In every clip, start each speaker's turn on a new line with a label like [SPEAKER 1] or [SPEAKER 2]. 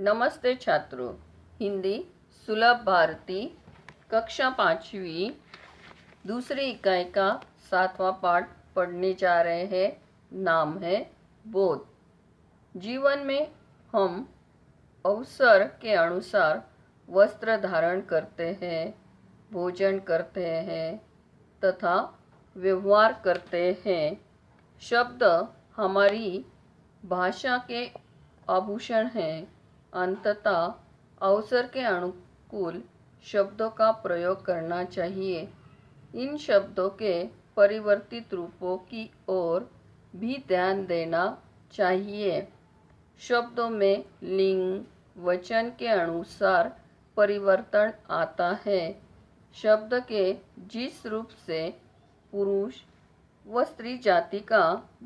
[SPEAKER 1] नमस्ते छात्रों। हिंदी सुलभ भारती कक्षा 5वीं दूसरी इकाई का 7वां पाठ पढ़ने जा रहे हैं। नाम है बोध। जीवन में हम अवसर के अनुसार वस्त्र धारण करते हैं, भोजन करते हैं तथा व्यवहार करते हैं। शब्द हमारी भाषा के आभूषण हैं। अंततः अवसर के अनुकूल शब्दों का प्रयोग करना चाहिए। इन शब्दों के परिवर्तित रूपों की ओर भी ध्यान देना चाहिए। शब्दों में लिंग वचन के अनुसार परिवर्तन आता है। शब्द के जिस रूप से पुरुष व स्त्री जाति का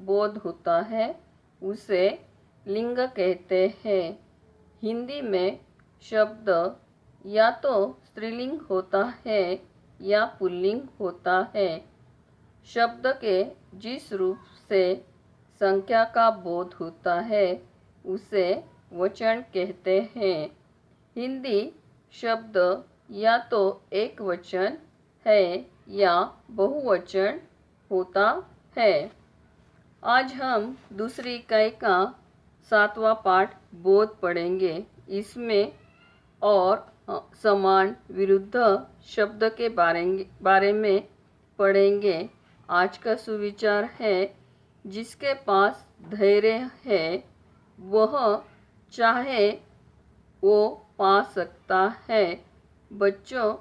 [SPEAKER 1] बोध होता है उसे लिंग कहते हैं। हिंदी में शब्द या तो स्त्रीलिंग होता है या पुल्लिंग होता है। शब्द के जिस रूप से संख्या का बोध होता है उसे वचन कहते हैं। हिंदी शब्द या तो एक वचन है या बहुवचन होता है। आज हम दूसरी इकाई का 7वां पाठ बोध पढ़ेंगे। इसमें और समान विरुद्ध शब्द के बारे में पढ़ेंगे। आज का सुविचार है, जिसके पास धैर्य है वह चाहे वो पा सकता है। बच्चों,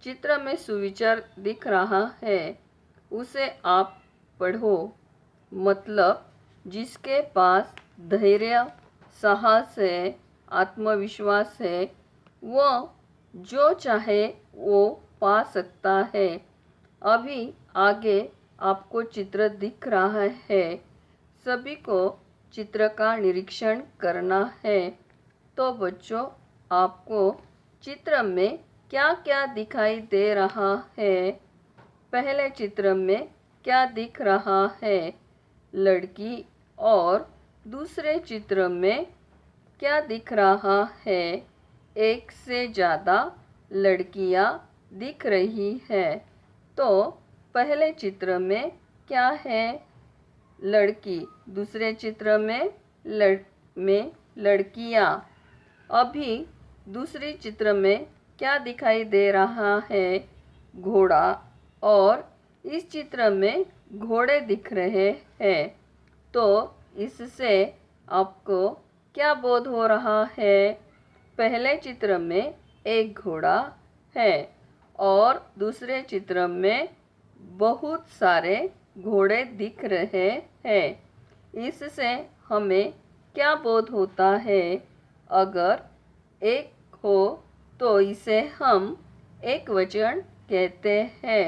[SPEAKER 1] चित्र में सुविचार दिख रहा है, उसे आप पढ़ो। मतलब जिसके पास धैर्य, साहस है, आत्मविश्वास है, वह जो चाहे वो पा सकता है। अभी आगे आपको चित्र दिख रहा है। सभी को चित्र का निरीक्षण करना है। तो बच्चों, आपको चित्र में क्या क्या दिखाई दे रहा है? पहले चित्र में क्या दिख रहा है? लड़की। और दूसरे चित्र में क्या दिख रहा है? एक से ज़्यादा लड़कियां दिख रही है। तो पहले चित्र में क्या है? लड़की। दूसरे चित्र में लड़कियां। अभी दूसरे चित्र में क्या दिखाई दे रहा है? घोड़ा। और इस चित्र में घोड़े दिख रहे हैं। तो इससे आपको क्या बोध हो रहा है? पहले चित्र में एक घोड़ा है और दूसरे चित्र में बहुत सारे घोड़े दिख रहे हैं। इससे हमें क्या बोध होता है? अगर एक हो तो इसे हम एक वचन कहते हैं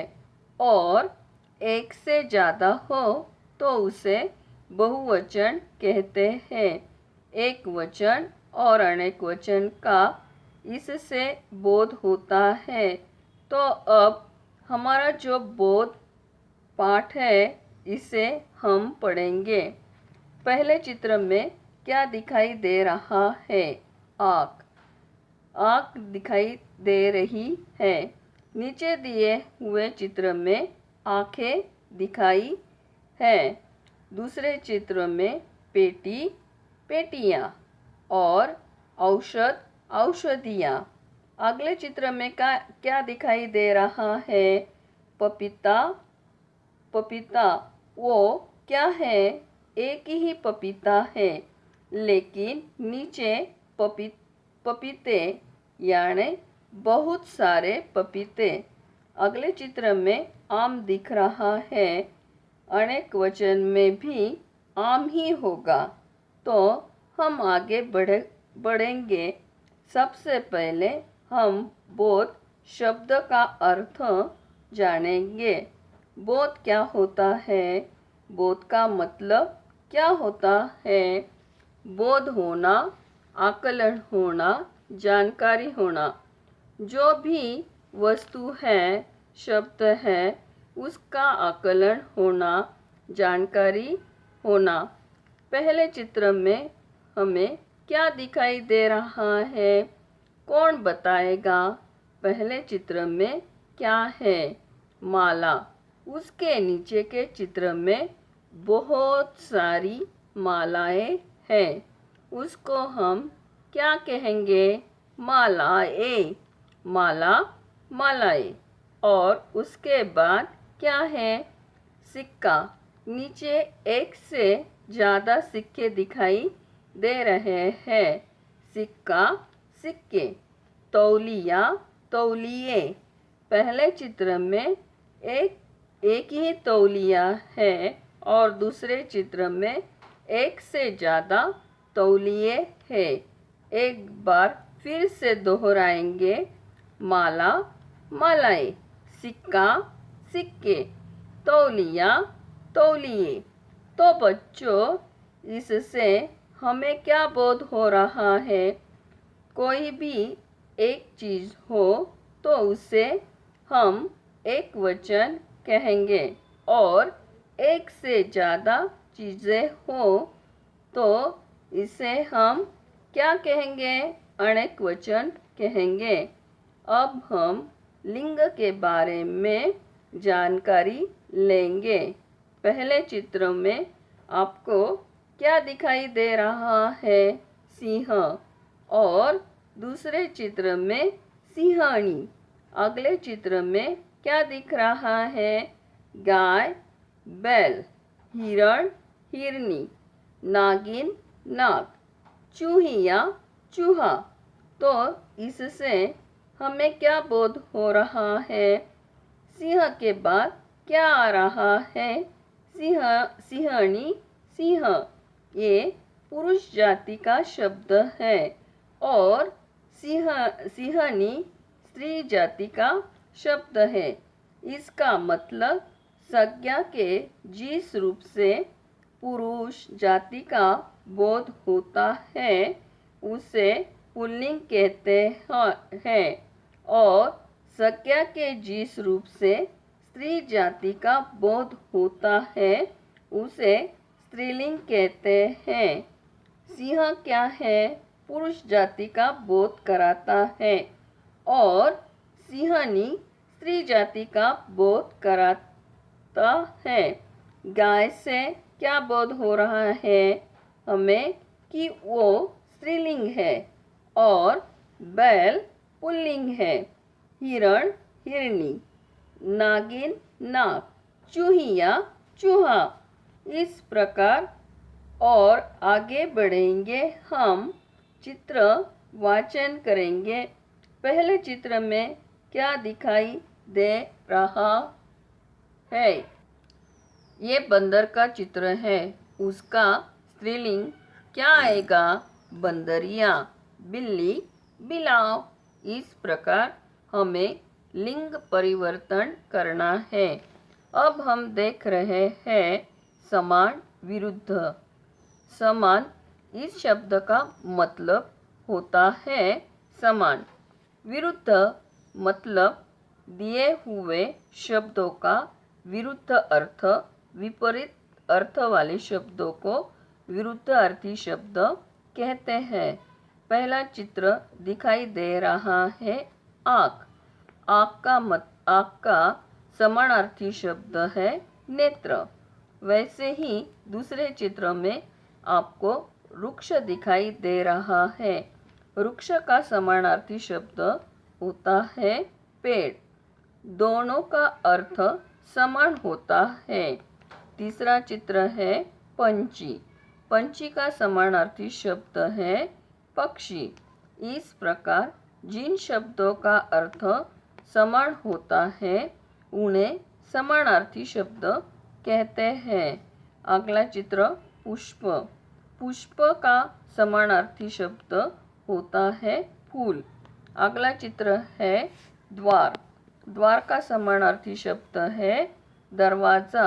[SPEAKER 1] और एक से ज़्यादा हो तो उसे बहुवचन कहते हैं। एक वचन और अनेक वचन का इससे बोध होता है। तो अब हमारा जो बोध पाठ है इसे हम पढ़ेंगे। पहले चित्र में क्या दिखाई दे रहा है? आँख। आँख दिखाई दे रही है। नीचे दिए हुए चित्र में आँखें दिखाई है। दूसरे चित्र में पेटी, पेटियाँ और औषध, औषधियाँ। अगले चित्र में क्या दिखाई दे रहा है? पपीता, पपीता। वो क्या है? एक ही पपीता है, लेकिन नीचे पपीते यानी बहुत सारे पपीते। अगले चित्र में आम दिख रहा है। अनेक वचन में भी आम ही होगा। तो हम आगे बढ़ेंगे। सबसे पहले हम बोध शब्द का अर्थ जानेंगे। बोध क्या होता है? बोध का मतलब क्या होता है? बोध होना, आकलन होना, जानकारी होना। जो भी वस्तु है, शब्द है, उसका आकलन होना, जानकारी होना। पहले चित्र में हमें क्या दिखाई दे रहा है? कौन बताएगा? पहले चित्र में क्या है? माला। उसके नीचे के चित्र में बहुत सारी मालाएं हैं। उसको हम क्या कहेंगे? मालाएं। माला, मालाएं। और उसके बाद क्या है? सिक्का। नीचे एक से ज़्यादा सिक्के दिखाई दे रहे हैं। सिक्का, सिक्के। तौलिया, तौलिए। पहले चित्र में एक ही तौलिया है और दूसरे चित्र में एक से ज़्यादा तौलिए हैं। एक बार फिर से दोहराएंगे। माला, मालाएं। सिक्का, सिक्के। तौलिया, तौलिए। तो बच्चों, इससे हमें क्या बोध हो रहा है? कोई भी एक चीज़ हो तो उसे हम एक वचन कहेंगे और एक से ज़्यादा चीज़ें हो तो इसे हम क्या कहेंगे? अनेक वचन कहेंगे। अब हम लिंग के बारे में जानकारी लेंगे। पहले चित्र में आपको क्या दिखाई दे रहा है? सिंह। और दूसरे चित्र में सिंहानी। अगले चित्र में क्या दिख रहा है? गाय, बैल। हिरण, हिरनी। नागिन, नाग। चूहिया, चूहा। तो इससे हमें क्या बोध हो रहा है? सिंह के बाद क्या आ रहा है? सिंह, सिंहनी, सिंह। ये पुरुष जाति का शब्द है और सिंहनी स्त्री जाति का शब्द है। इसका मतलब संज्ञा के जिस रूप से पुरुष जाति का बोध होता है उसे पुल्लिंग कहते हैं और संज्ञा के जिस रूप से स्त्री जाति का बोध होता है उसे स्त्रीलिंग कहते हैं। सिंह क्या है? पुरुष जाति का बोध कराता है और सिंहनी स्त्री जाति का बोध कराता है। गाय से क्या बोध हो रहा है हमें? कि वो स्त्रीलिंग है और बैल पुल्लिंग है। हिरण, हिरनी। नागिन, नाग। चूहिया, चूहा। इस प्रकार और आगे बढ़ेंगे। हम चित्र वाचन करेंगे। पहले चित्र में क्या दिखाई दे रहा है? ये बंदर का चित्र है। उसका स्त्रीलिंग क्या आएगा? बंदरिया। बिल्ली, बिलाव। इस प्रकार हमें लिंग परिवर्तन करना है। अब हम देख रहे हैं समान, विरुद्ध। समान इस शब्द का मतलब होता है समान। विरुद्ध मतलब दिए हुए शब्दों का विरुद्ध अर्थ, विपरीत अर्थ वाले शब्दों को विरुद्ध अर्थी शब्द कहते हैं। पहला चित्र दिखाई दे रहा है आँख। आँख का समानार्थी शब्द है नेत्र। वैसे ही दूसरे चित्र में आपको वृक्ष दिखाई दे रहा है। वृक्ष का समानार्थी शब्द होता है पेड़। दोनों का अर्थ समान होता है। तीसरा चित्र है पंछी। पंछी का समानार्थी शब्द है पक्षी। इस प्रकार जिन शब्दों का अर्थ समान होता है उन्हें समानार्थी शब्द कहते हैं। अगला चित्र पुष्प। पुष्प का समानार्थी शब्द होता है फूल। अगला चित्र है द्वार। द्वार का समानार्थी शब्द है दरवाज़ा।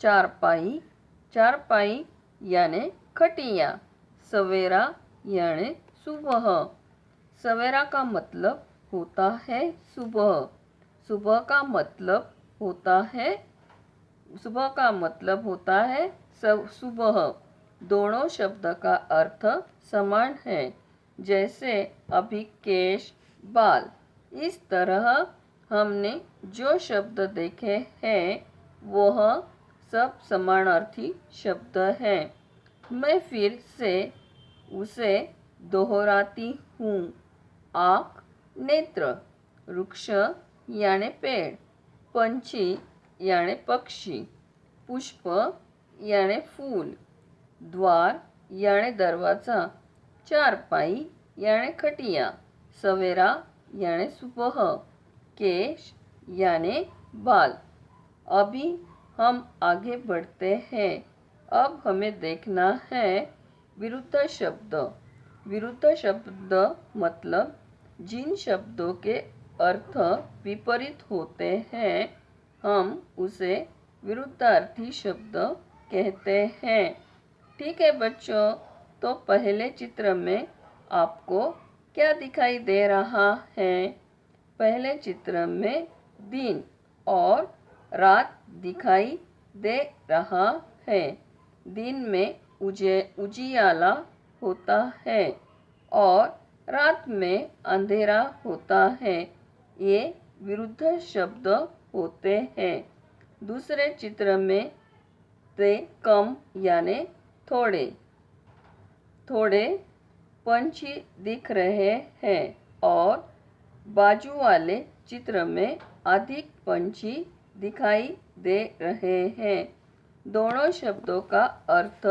[SPEAKER 1] चारपाई। चारपाई यानी खटिया। सवेरा यानी सुबह। सवेरा का मतलब होता है सुबह। सुबह का मतलब होता है सुबह। दोनों शब्द का अर्थ समान है, जैसे अभी केश, बाल। इस तरह हमने जो शब्द देखे हैं वह सब समानार्थी शब्द हैं। मैं फिर से उसे दोहराती हूँ। आँख, नेत्र, वृक्ष यानी पेड़, पंछी यानी पक्षी, पुष्प यानी फूल, द्वार यानी दरवाज़ा, चारपाई यानी खटिया, सवेरा यानी सुबह, केश यानी बाल। अभी हम आगे बढ़ते हैं। अब हमें देखना है विरुद्ध शब्द। विरुद्ध शब्द मतलब जिन शब्दों के अर्थ विपरीत होते हैं हम उसे विरुद्धार्थी शब्द कहते हैं। ठीक है बच्चों, तो पहले चित्र में आपको क्या दिखाई दे रहा है? पहले चित्र में दिन और रात दिखाई दे रहा है। दिन में उजियाला होता है और रात में अंधेरा होता है। ये विरुद्ध शब्द होते हैं। दूसरे चित्र में ते कम यानी थोड़े थोड़े पंछी दिख रहे हैं और बाजू वाले चित्र में अधिक पंछी दिखाई दे रहे हैं। दोनों शब्दों का अर्थ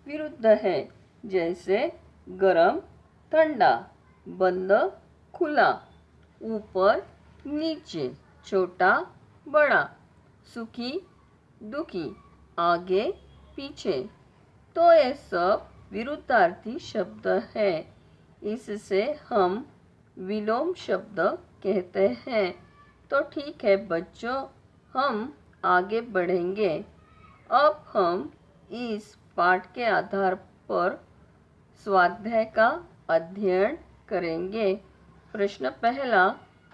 [SPEAKER 1] विरुद्ध है, जैसे गरम, ठंडा, बंद, खुला, ऊपर, नीचे, छोटा, बड़ा, सुखी, दुखी, आगे, पीछे। तो ये सब विरुद्धार्थी शब्द है। इससे हम विलोम शब्द कहते हैं। तो ठीक है बच्चों, हम आगे बढ़ेंगे। अब हम इस पाठ के आधार पर स्वाध्याय का अध्ययन करेंगे। प्रश्न पहला,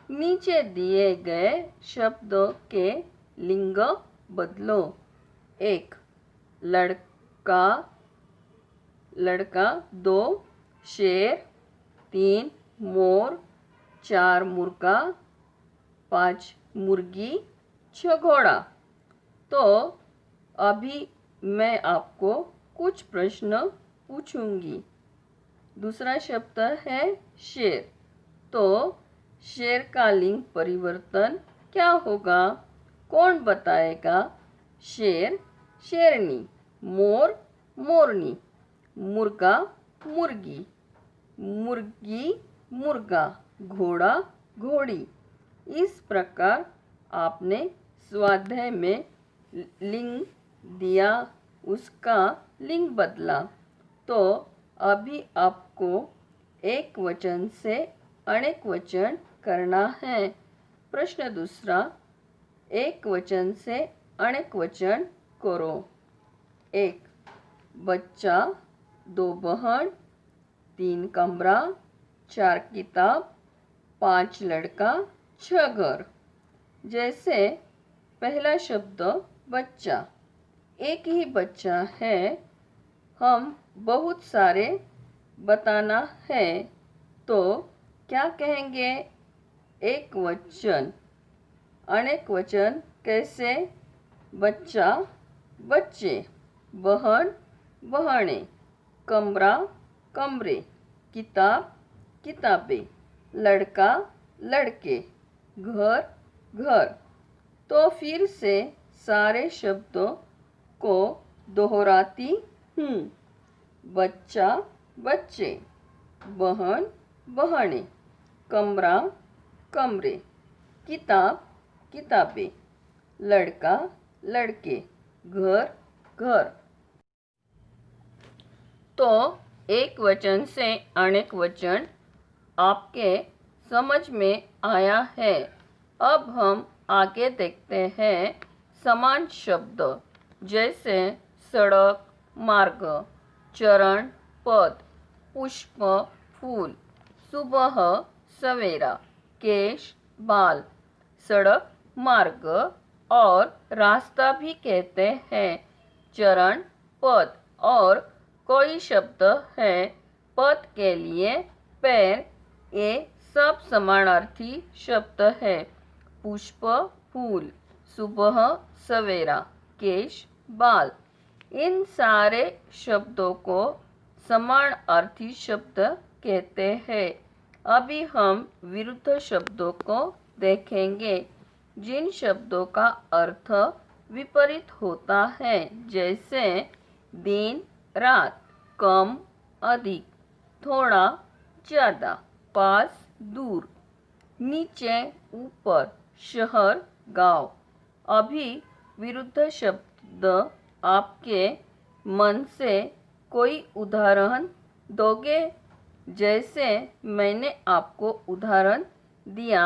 [SPEAKER 1] नीचे दिए गए शब्दों के लिंग बदलो। 1 लड़का लड़का, 2 शेर, 3 मोर, 4 मुर्गा, 5 मुर्गी, 6 घोड़ा। तो अभी मैं आपको कुछ प्रश्न पूछूंगी। दूसरा शब्द है शेर। तो शेर का लिंग परिवर्तन क्या होगा? कौन बताएगा? शेर, शेरनी, मोर, मोरनी, मुर्गा, मुर्गी, मुर्गी, मुर्गा, घोड़ा, घोड़ी। इस प्रकार आपने स्वाध्याय में लिंग दिया, उसका लिंग बदला। तो अभी आपको एक वचन से अनेक वचन करना है। प्रश्न दूसरा, एक वचन से अनेक वचन करो। 1 बच्चा, 2 बहन, 3 कमरा, 4 किताब, 5 लड़का, 6 घर। जैसे पहला शब्द बच्चा, एक ही बच्चा है, हम बहुत सारे बताना है तो क्या कहेंगे? एक वचन। अनेक वचन कैसे? बच्चा, बच्चे, बहन, बहनें, कमरा, कमरे, किताब, किताबें, लड़का, लड़के, घर, घर। तो फिर से सारे शब्दों को दोहराती हूँ। बच्चा, बच्चे, बहन, बहनें, कमरा, कमरे, किताब, किताबें, लड़का, लड़के, घर, घर। तो एक वचन से अनेक वचन आपके समझ में आया है। अब हम आगे देखते हैं समान शब्द, जैसे सड़क, मार्ग, चरण, पद, पुष्प, फूल, सुबह, सवेरा, केश, बाल। सड़क, मार्ग और रास्ता भी कहते हैं। चरण, पद और कोई शब्द है। पद के लिए पैर, ये सब समानार्थी शब्द है। पुष्प, फूल, सुबह, सवेरा, केश, बाल, इन सारे शब्दों को समानार्थी शब्द कहते हैं। अभी हम विरुद्ध शब्दों को देखेंगे, जिन शब्दों का अर्थ विपरीत होता है, जैसे दिन, रात, कम, अधिक, थोड़ा, ज़्यादा, पास, दूर, नीचे, ऊपर, शहर, गांव। अभी विरुद्ध शब्द आपके मन से कोई उदाहरण दोगे? जैसे मैंने आपको उदाहरण दिया,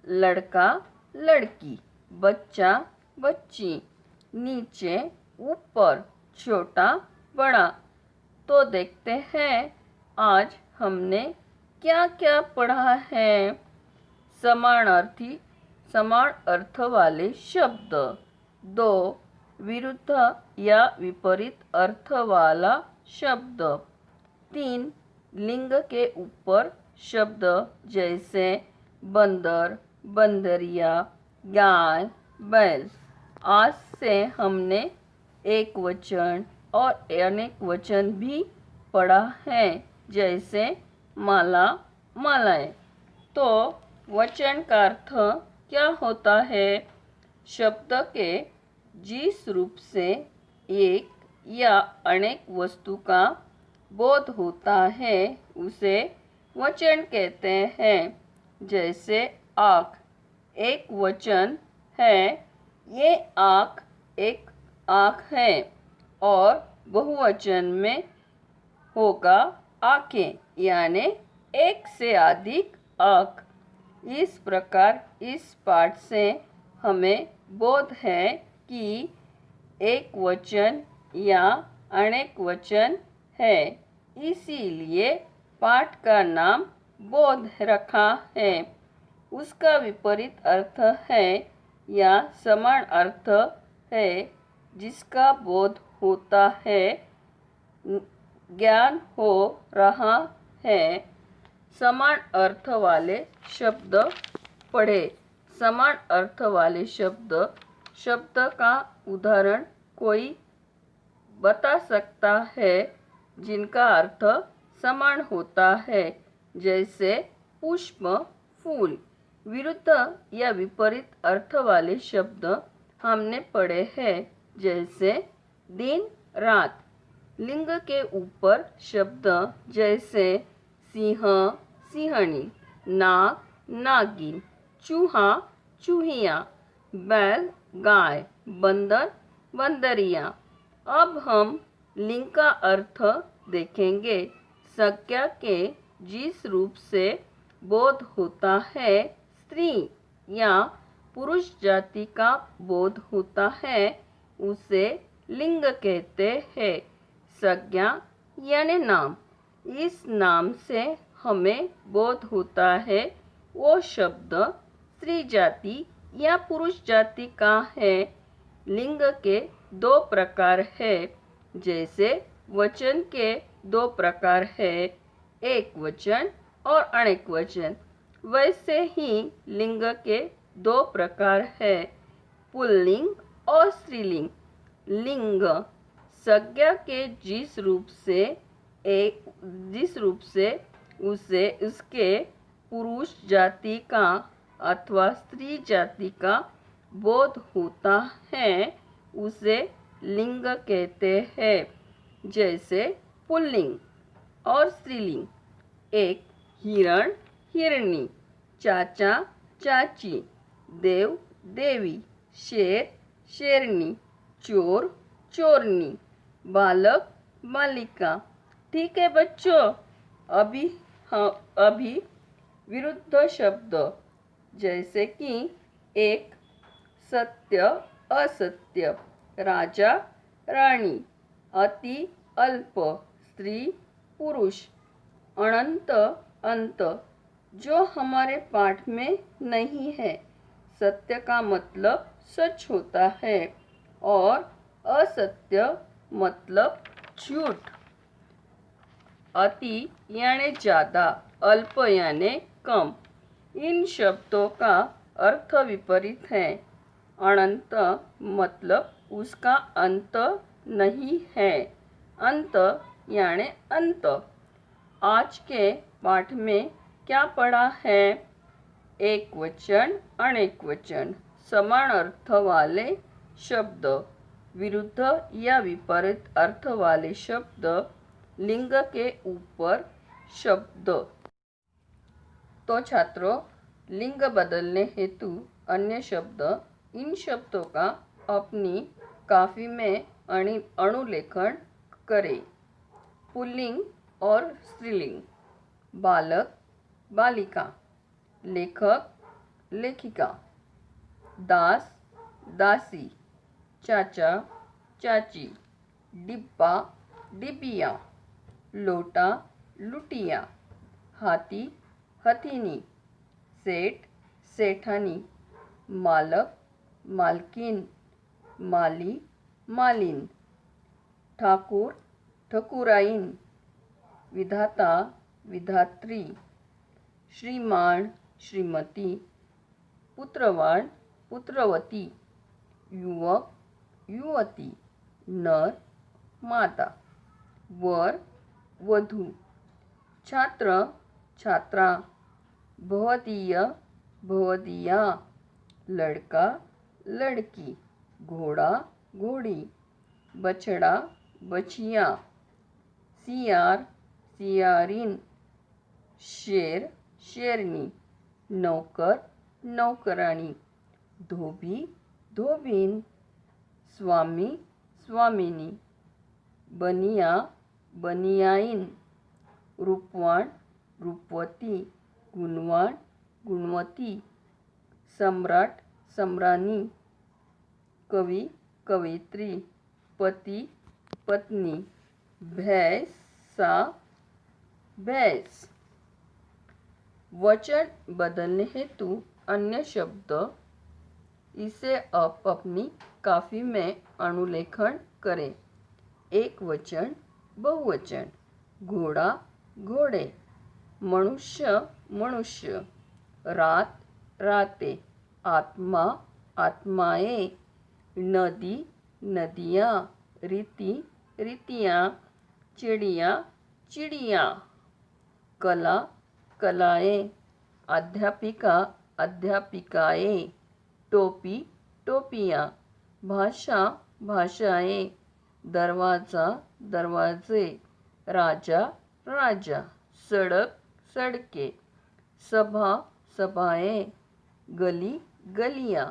[SPEAKER 1] लड़का, लड़की, बच्चा, बच्ची, नीचे, ऊपर, छोटा, बड़ा। तो देखते हैं आज हमने क्या क्या पढ़ा है। समान अर्थ वाले शब्द। 2. विरुद्ध या विपरीत अर्थ वाला शब्द। 3. लिंग के ऊपर शब्द, जैसे बंदर, बंदरिया, गाय, बैल। आज से हमने एक वचन और अनेक वचन भी पढ़ा है, जैसे माला, मालाएं। तो वचन का अर्थ क्या होता है? शब्द के जिस रूप से एक या अनेक वस्तु का बोध होता है, उसे वचन कहते हैं। जैसे आँख एक वचन है, ये आँख एक आँख है, और बहुवचन में होगा आँखें, यानी एक से अधिक आँख। इस प्रकार इस पाठ से हमें बोध है कि एक वचन या अनेक वचन है, इसीलिए पाठ का नाम बोध रखा है। उसका विपरीत अर्थ है या समान अर्थ है, जिसका बोध होता है, ज्ञान हो रहा है। समान अर्थ वाले शब्द पढ़े। समान अर्थ वाले शब्द का उदाहरण कोई बता सकता है जिनका अर्थ समान होता है, जैसे पुष्प, फूल। विरुद्ध या विपरीत अर्थ वाले शब्द हमने पढ़े हैं, जैसे दिन, रात। लिंग के ऊपर शब्द, जैसे सिंह, सिंहनी, नाग, नागिन, चूहा, चूहिया, बैल, गाय, बंदर, बंदरिया। अब हम लिंग का अर्थ देखेंगे। संज्ञा के जिस रूप से बोध होता है, स्त्री या पुरुष जाति का बोध होता है, उसे लिंग कहते हैं। संज्ञा यानी नाम। इस नाम से हमें बोध होता है वो शब्द स्त्री जाति या पुरुष जाति का है। लिंग के दो प्रकार है, जैसे वचन के दो प्रकार है, एक वचन और अनेक वचन। वैसे ही लिंग के दो प्रकार है, पुल्लिंग और स्त्रीलिंग। लिंग संज्ञा के जिस रूप से उसे उसके पुरुष जाति का अथवा स्त्री जाति का बोध होता है, उसे लिंग कहते हैं। जैसे पुल्लिंग और स्त्रीलिंग, एक हिरण, हिरणी, चाचा, चाची, देव, देवी, शेर, शेरनी, चोर, चोरनी, बालक, बालिका। ठीक है बच्चों, अभी विरुद्ध शब्द, जैसे कि एक सत्य, असत्य, राजा, रानी, अति, अल्प, स्त्री, पुरुष, अनंत, अंत, जो हमारे पाठ में नहीं है। सत्य का मतलब सच होता है और असत्य मतलब झूठ। अति यानी ज़्यादा, अल्प यानी कम। इन शब्दों का अर्थ विपरीत है। अनंत मतलब उसका अंत नहीं है। अंत यानी अंत। आज के पाठ में क्या पढ़ा है? एक वचन, अनेक वचन, समान अर्थ वाले शब्द, विरुद्ध या विपरीत अर्थ वाले शब्द, लिंग के ऊपर शब्द। तो छात्रों, लिंग बदलने हेतु अन्य शब्द, इन शब्दों का अपनी काफी में अनुलेखन करें। पुल्लिंग और स्त्रीलिंग। बालक, बालिका। लेखक, लेखिका। दास, दासी। चाचा, चाची। डिब्बा, डिबिया। लोटा, लुटिया। हाथी, हथिनी। सेठ, सेठानी। मालक, मालकिन। माली, मालिन। ठाकुर, ठकुराइन। विधाता, विधात्री। श्रीमान, श्रीमती। पुत्रवान, पुत्रवती। युवक, युवती। नर, माता। वर, वधू। छात्र, छात्रा। भवदीय, भवदीया। लड़का, लड़की। घोड़ा, घोड़ी। बछड़ा, बछिया। सियार, सियारिन। शेर, शेरनी। नौकर, नौकरानी। धोबी, धोबीन। स्वामी, स्वामिनी। बनिया, बनियाइन। रूपवान, रूपवती। गुणवान, गुणवती। सम्राट, सम्रानी। कवि, कवित्री। पति, पत्नी। भैंसा, भैंस। वचन बदलने हेतु अन्य शब्द, इसे आप अपनी काफी में अनुलेखन करें। एक वचन, बहुवचन। घोड़ा, घोड़े। मनुष्य, मनुष्य। रात, राते। आत्मा, आत्माएं। नदी, नदियाँ। रीति, रीतियाँ। चिड़िया, चिड़िया। कला, कलाएं। अध्यापिका, अध्यापिकाएं। टोपी, टोपियाँ। भाषा, भाषाएं। दरवाजा, दरवाजे। राजा, राजा। सड़क, सड़कें। सभा, सभाएं। गली, गलियाँ।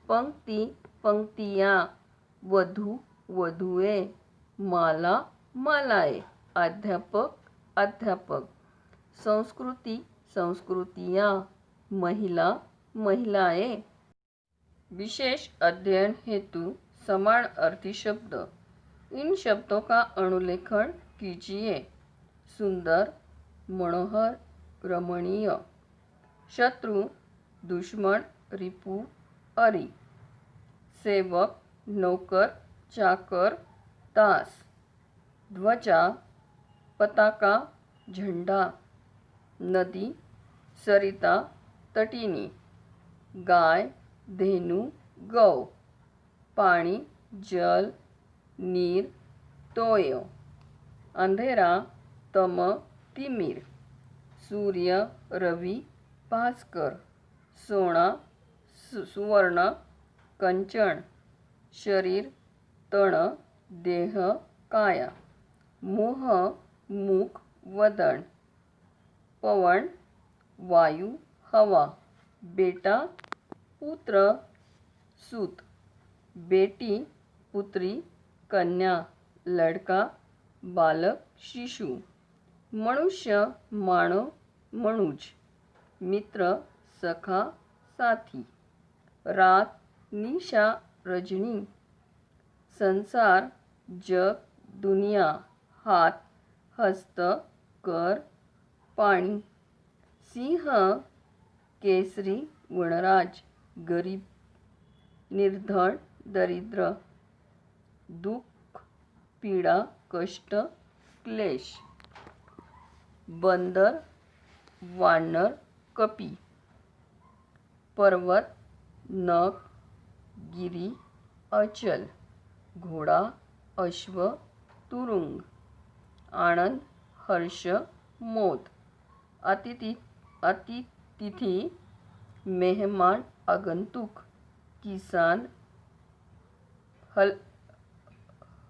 [SPEAKER 1] पंक्ति, पंक्तियाँ। वधू, वधुएं। माला, मालाएं। अध्यापक, अध्यापक। संस्कृति, संस्कृतियाँ। महिला, महिलाएं। विशेष अध्ययन हेतु समान अर्थी शब्द, इन शब्दों का अनुलेखन कीजिए। सुंदर, मनोहर, रमणीय। शत्रु, दुश्मन, रिपु, अरि। सेवक, नौकर, चाकर, दास। ध्वजा, पताका, झंडा। नदी, सरिता, तटिनी। गाय, धेनु, गौ। पानी, जल, नीर, तोय। अंधेरा, तम, तिमिर। सूर्य, रवि, भास्कर। सोना, सुवर्ण, कंचन। शरीर, तण, देह, काया। मुह, मुख, वदन। पवन, वायु, हवा। बेटा, पुत्र, सूत। बेटी, पुत्री, कन्या। लड़का, बालक, शिशु। मनुष्य, मानव, मनुज। मित्र, सखा, साथी। रात, निशा, रजनी। संसार, जग, दुनिया। हाथ, हस्त, कर, पाणी। सिंह, केसरी, वनराज। गरीब, निर्धन, दरिद्र। दुख, पीड़ा, कष्ट, क्लेश। बंदर, वानर, कपी, पर्वत, नग, गिरी, अचल, घोडा, अश्व, तुरुंग, आनंद, हर्ष, मोद, अतिथि, मेहमान, आगंतुक, किसान,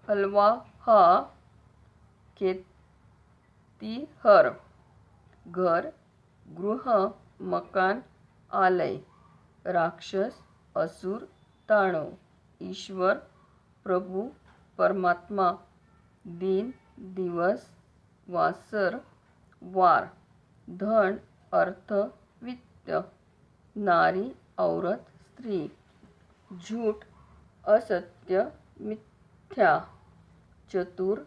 [SPEAKER 1] हलवाहा, खेतीहर, घर, गृह, मकान, आलय, राक्षस, असुर, दानव, ईश्वर, प्रभु, परमात्मा, दिन, दिवस, वासर, वार, धन, अर्थ, वित्त, नारी, औरत, स्त्री, झूठ, असत्य, मिथ्या, चतुर,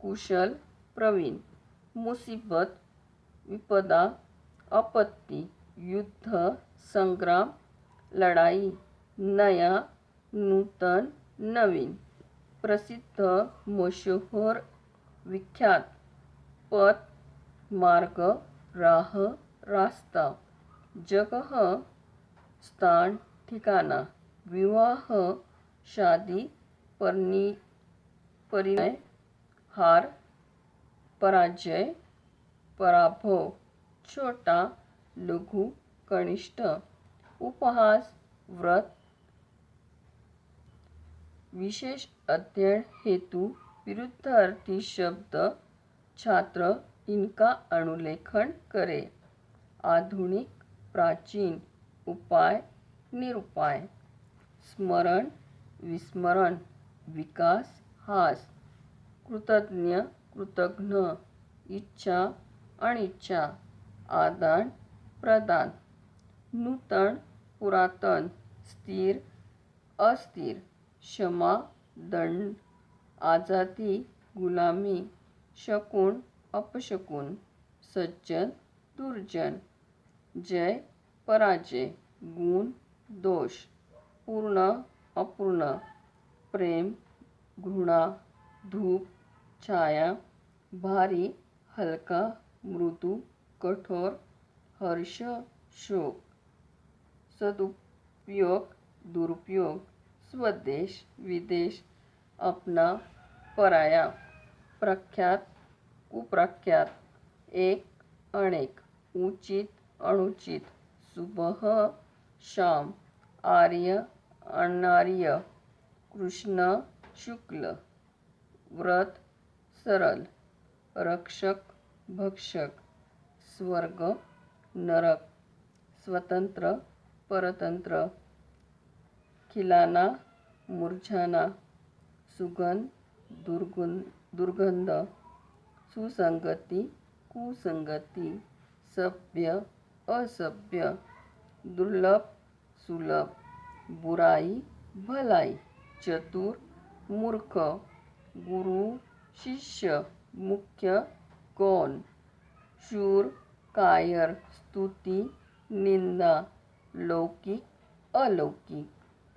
[SPEAKER 1] कुशल, प्रवीण, मुसीबत, विपदा, आपत्ति, युद्ध, संग्राम, लड़ाई, नया, नूतन, नवीन, प्रसिद्ध, मशहूर, विख्यात, पथ, मार्ग, राह, रास्ता, जगह, स्थान, ठिकाना, विवाह, शादी, परिणय, हार, पराजय, पराभव, छोटा, लघु, कनिष्ठ, उपहास, व्रत, विशेष अध्ययन हेतु, विरुद्धार्थी शब्द, छात्र, इनका अनुलेखन करें। आधुनिक, प्राचीन, उपाय, निरुपाय, स्मरण, विस्मरण, विकास, हास, कृतज्ञ, कृतघ्न, इच्छा, अनिच्छा, आदान, प्रदान, नूतन, पुरातन, स्थिर, अस्थिर, क्षमा, दंड, आजादी, गुलामी, शकुन, अपशकुन, सज्जन, दुर्जन, जय, पराजय, गुण, दोष, पूर्ण, अपूर्ण, प्रेम, घृणा, धूप, छाया, भारी, हलका, मृदू, कठोर, हर्ष, शोक, सदुपयोग, दुरुपयोग, स्वदेश, विदेश, अपना, पराया, प्रख्यात, कुप्रख्यात, एक, अनेक, उचित, अनुचित, सुबह, शाम, आर्य, अनार्य, कृष्ण, शुक्ल, व्रत, सरल, रक्षक, भक्षक, स्वर्ग, नरक, स्वतंत्र, परतंत्र, खिलाना, मुरझाना, सुगंध, दुर्गंध, सुसंगति, कुसंगति, सभ्य, असभ्य, दुर्लभ, सुलभ, बुराई, भलाई, चतुर, मूर्ख, गुरु, शिष्य, मुख्य, गौण, शूर, कायर, स्तुति, निंदा, लौकिक, अलौकिक,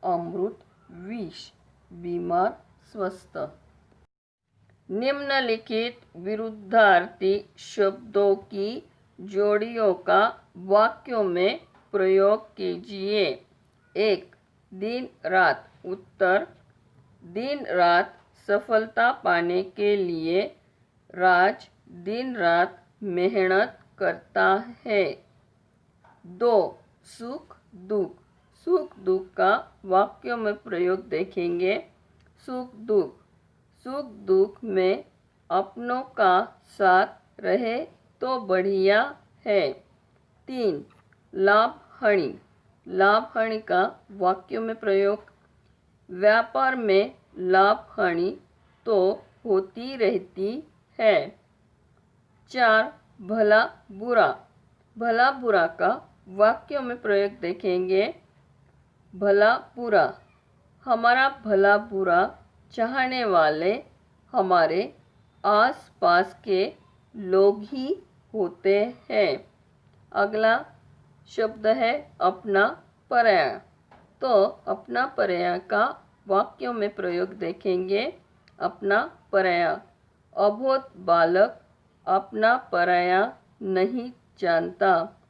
[SPEAKER 1] अमृत, विष, बीमार, स्वस्थ। निम्नलिखित विरुद्धार्थी शब्दों की जोड़ियों का वाक्यों में प्रयोग कीजिए। 1. दिन रात। उत्तर: दिन रात सफलता पाने के लिए राज दिन रात मेहनत करता है। 2. सुख दुख। सुख दुख का वाक्यों में प्रयोग देखेंगे। सुख दुख। सुख दुख में अपनों का साथ रहे तो बढ़िया है। 3. लाभ हानि। लाभ हानि का वाक्यों में प्रयोग। व्यापार में लाभ हानि तो होती रहती है। 4. भला बुरा। भला बुरा का वाक्यों में प्रयोग देखेंगे। भला बुरा। हमारा भला बुरा चाहने वाले हमारे आसपास के लोग ही होते हैं। अगला शब्द है अपना पराया। तो अपना पराया का वाक्यों में प्रयोग देखेंगे। अपना पराया: अबोध बालक अपना पराया नहीं जानता।